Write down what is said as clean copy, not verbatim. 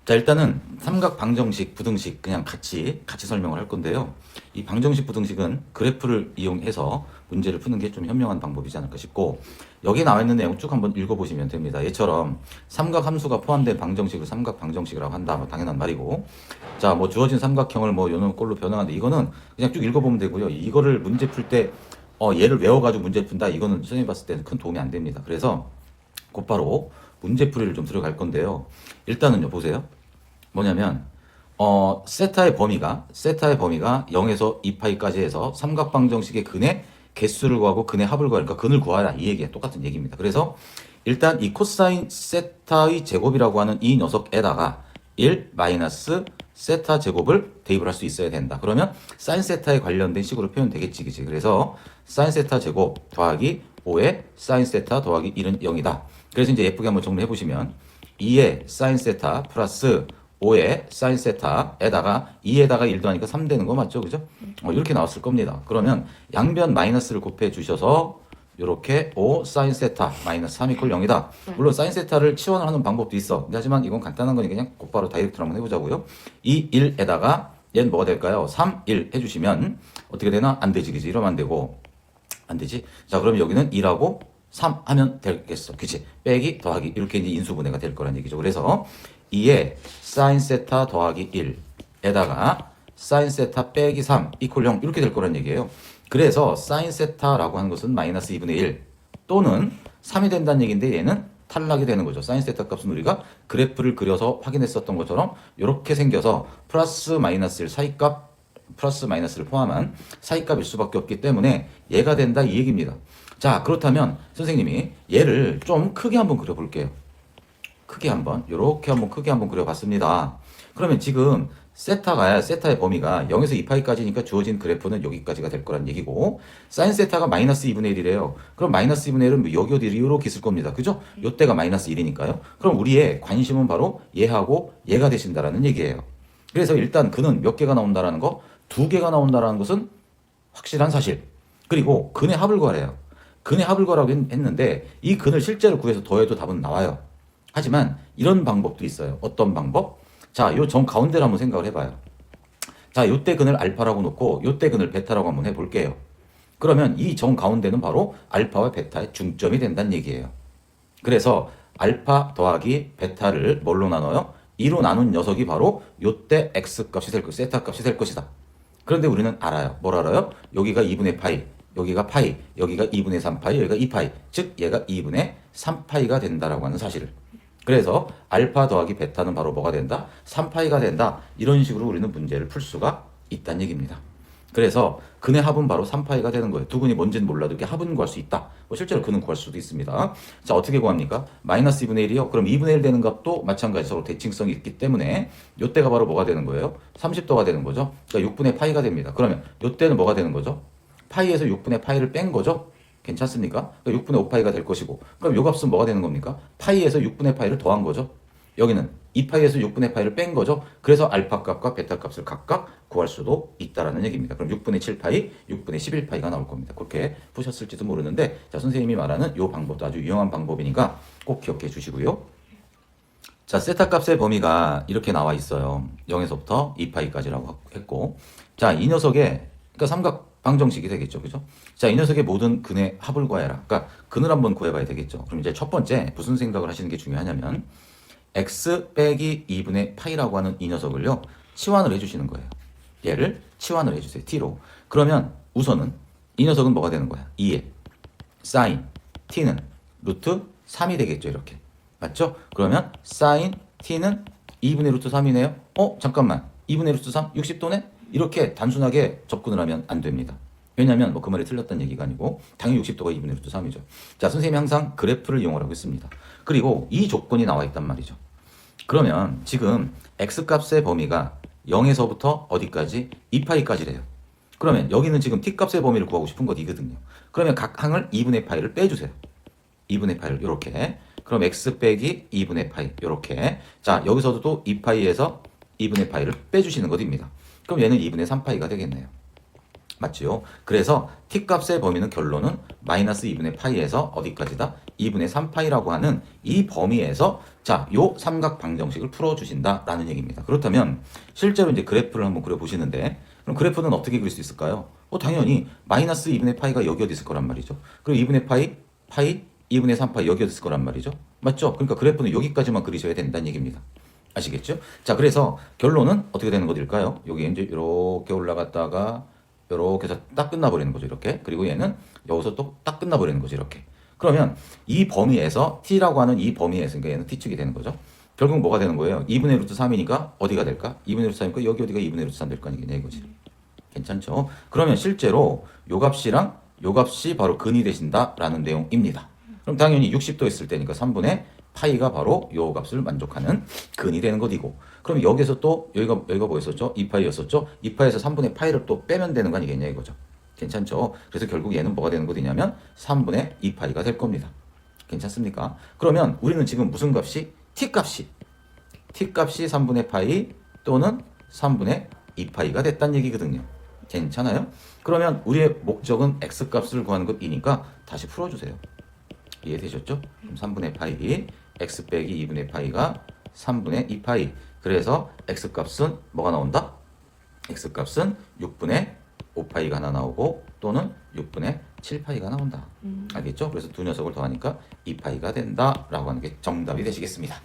자, 일단은 삼각 방정식, 부등식 그냥 같이 설명을 할 건데요. 이 방정식, 부등식은 그래프를 이용해서 문제를 푸는 게 좀 현명한 방법이지 않을까 싶고, 여기 나와 있는 내용 쭉 한번 읽어보시면 됩니다. 얘처럼 삼각 함수가 포함된 방정식을 삼각 방정식이라고 한다. 뭐 당연한 말이고. 자, 뭐 주어진 삼각형을 뭐 요놈 꼴로 변형하는데 이거는 그냥 쭉 읽어보면 되고요. 이거를 문제 풀 때 얘를 외워가지고 문제 푼다. 이거는 선생님 봤을 때는 큰 도움이 안 됩니다. 그래서 곧바로 문제풀이를 좀 들어갈 건데요. 일단은요, 보세요. 뭐냐면, 세타의 범위가 0에서 2파이까지 해서 삼각방정식의 근의 개수를 구하고 근의 합을 구하니까 근을 구하라. 이 얘기야. 똑같은 얘기입니다. 그래서 일단 이 코사인 세타의 제곱이라고 하는 이 녀석에다가 1 마이너스 세타 제곱을 대입을 할 수 있어야 된다. 그러면 사인 세타에 관련된 식으로 표현되겠지, 그치? 그래서 사인 세타 제곱 더하기 5의 사인 세타 더하기 1은 0이다. 그래서 이제 예쁘게 한번 정리해 보시면 2의 사인 세타 플러스 5의 사인 세타에다가 2에다가 1 더하니까 3 되는 거 맞죠? 그죠? 이렇게 나왔을 겁니다. 그러면 양변 마이너스를 곱해 주셔서 이렇게 5 사인 세타 마이너스 3 이퀄 0이다. 물론 사인 세타를 치환을 하는 방법도 있어. 하지만 이건 간단한 거니까 그냥 곧바로 다이렉트로 한번 해보자고요. 이 1에다가 얘는 뭐가 될까요? 3, 1 해주시면 어떻게 되나? 안 되지, 그지? 이러면 안 되고 안 되지? 자, 그럼 여기는 2라고 3 하면 되겠어. 그치? 빼기 더하기 이렇게 이제 인수분해가 될 거란 얘기죠. 그래서 2에 사인 세타 더하기 1에다가 사인 세타 빼기 3 이퀄 0 이렇게 될 거란 얘기예요. 그래서 사인 세타라고 하는 것은 마이너스 2분의 1 또는 3이 된다는 얘기인데 얘는 탈락이 되는 거죠. 사인 세타 값은 우리가 그래프를 그려서 확인했었던 것처럼 이렇게 생겨서 플러스 마이너스 1 사이값 플러스 마이너스를 포함한 사이값일 수밖에 없기 때문에 얘가 된다 이 얘기입니다. 자, 그렇다면 선생님이 얘를 좀 크게 한번 그려볼게요. 크게 한번 이렇게 한번 크게 한번 그려봤습니다. 그러면 지금 세타의 범위가 0에서 2파이까지니까 주어진 그래프는 여기까지가 될 거란 얘기고 사인 세타가 마이너스 2분의 1이래요. 그럼 마이너스 2분의 1은 여기 어디 이렇게 있을 겁니다. 그죠? 요때가 마이너스 1이니까요. 그럼 우리의 관심은 바로 얘하고 얘가 되신다라는 얘기예요. 그래서 일단 근은 몇 개가 나온다라는 거, 2개가 나온다라는 것은 확실한 사실. 그리고 근의 합을 구하래요. 근의 합을 구하라고 했는데 이 근을 실제로 구해서 더해도 답은 나와요. 하지만 이런 방법도 있어요. 어떤 방법? 자, 요 정 가운데를 한번 생각을 해봐요. 자, 요때 근을 알파라고 놓고 요때 근을 베타라고 한번 해볼게요. 그러면 이 정 가운데는 바로 알파와 베타의 중점이 된다는 얘기예요. 그래서 알파 더하기 베타를 뭘로 나눠요? 2로 나눈 녀석이 바로 요때 x 값이 될 것, 세타 값이 될 것이다. 그런데 우리는 알아요. 뭘 알아요? 여기가 2분의 파이, 여기가 파이, 여기가 2분의 3파이, 여기가 2파이. 즉 얘가 2분의 3파이가 된다라고 하는 사실을. 그래서 알파 더하기 베타는 바로 뭐가 된다? 3파이가 된다. 이런 식으로 우리는 문제를 풀 수가 있다는 얘기입니다. 그래서 근의 합은 바로 3파이가 되는 거예요. 두 근이 뭔지는 몰라도 이렇게 합은 구할 수 있다. 뭐 실제로 근은 구할 수도 있습니다. 자, 어떻게 구합니까? 마이너스 2분의 1이요? 그럼 2분의 1 되는 값도 마찬가지로 대칭성이 있기 때문에 요때가 바로 뭐가 되는 거예요? 30도가 되는 거죠. 그러니까 6분의 파이가 됩니다. 그러면 요때는 뭐가 되는 거죠? 파이에서 6분의 파이를 뺀 거죠? 괜찮습니까? 그러니까 6분의 5파이가 될 것이고 그럼 요 값은 뭐가 되는 겁니까? 파이에서 6분의 파이를 더한 거죠. 여기는 2파이에서 6분의 파이를 뺀 거죠. 그래서 알파 값과 베타 값을 각각 구할 수도 있다라는 얘기입니다. 그럼 6분의 7파이, 6분의 11파이가 나올 겁니다. 그렇게 푸셨을지도 모르는데 자, 선생님이 말하는 이 방법도 아주 유용한 방법이니까 꼭 기억해 주시고요. 자, 세타 값의 범위가 이렇게 나와 있어요. 0에서부터 2파이까지라고 했고 자, 이 녀석의 그러니까 삼각 방정식이 되겠죠. 그죠? 자, 이 녀석의 모든 근의 합을 구해라. 그러니까 근을 한번 구해봐야 되겠죠. 그럼 이제 첫 번째 무슨 생각을 하시는 게 중요하냐면 x 빼기 2분의 파이라고 하는 이 녀석을요. 치환을 해주시는 거예요. 얘를 치환을 해주세요. t로. 그러면 우선은 이 녀석은 뭐가 되는 거야? 2에 사인 t는 루트 3이 되겠죠. 이렇게. 맞죠? 그러면 사인 t는 2분의 루트 3이네요. 잠깐만. 2분의 루트 3? 60도네? 이렇게 단순하게 접근을 하면 안 됩니다. 왜냐하면 뭐 그 말이 틀렸다는 얘기가 아니고 당연히 60도가 2분의 루트 3이죠. 자, 선생님이 항상 그래프를 이용하라고 했습니다. 그리고 이 조건이 나와 있단 말이죠. 그러면 지금 x값의 범위가 0에서부터 어디까지? 2파이까지래요. 그러면 여기는 지금 t값의 범위를 구하고 싶은 것이거든요. 그러면 각 항을 2분의 파이를 빼주세요. 2분의 파이를 이렇게. 그럼 x 빼기 2분의 파이 이렇게. 자, 여기서도 또 2파이에서 2분의 파이를 빼주시는 것입니다. 그럼 얘는 2분의 3파이가 되겠네요. 맞죠? 그래서 t 값의 범위는 결론은 마이너스 2분의 파이에서 어디까지다? 2분의 3파이라고 하는 이 범위에서 자, 요 삼각 방정식을 풀어주신다라는 얘기입니다. 그렇다면 실제로 이제 그래프를 한번 그려보시는데 그럼 그래프는 어떻게 그릴 수 있을까요? 당연히 마이너스 2분의 파이가 여기 어디 있을 거란 말이죠. 그리고 2분의 파이, 2분의 3파이 여기 어디 있을 거란 말이죠. 맞죠? 그러니까 그래프는 여기까지만 그리셔야 된다는 얘기입니다. 아시겠죠? 자, 그래서 결론은 어떻게 되는 것일까요? 여기 이제 이렇게 올라갔다가 이렇게 해서 딱 끝나버리는 거죠. 이렇게. 그리고 얘는 여기서 또 딱 끝나버리는 거죠. 이렇게. 그러면 이 범위에서 t라고 하는 이 범위에서 그러니까 얘는 t축이 되는 거죠. 결국 뭐가 되는 거예요? 2분의 루트 3이니까 어디가 될까? 2분의 루트 3이니까 여기 어디가 2분의 루트 3 될 거 아니겠냐 이거지. 괜찮죠? 그러면 실제로 요 값이랑 요 값이 바로 근이 되신다라는 내용입니다. 그럼 당연히 60도 있을 때니까 3분의 파이가 바로 요 값을 만족하는 근이 되는 것이고 그럼 여기서 또 여기가 뭐였었죠? 2파이였었죠? 2파이에서 3분의 파이를 또 빼면 되는 거 아니겠냐 이거죠. 괜찮죠? 그래서 결국 얘는 뭐가 되는 것이냐면 3분의 2파이가 될 겁니다. 괜찮습니까? 그러면 우리는 지금 무슨 값이? t값이 3분의 파이 또는 3분의 2파이가 됐다는 얘기거든요. 괜찮아요? 그러면 우리의 목적은 x값을 구하는 것이니까 다시 풀어주세요. 이해되셨죠? 그럼 3분의 파이 x 빼기 2분의 파이가 3분의 2파이 그래서 x값은 뭐가 나온다? x값은 6분의 5파이가 하나 나오고 또는 6분의 7파이가 나온다. 알겠죠? 그래서 두 녀석을 더하니까 2파이가 된다라고 하는 게 정답이 되시겠습니다.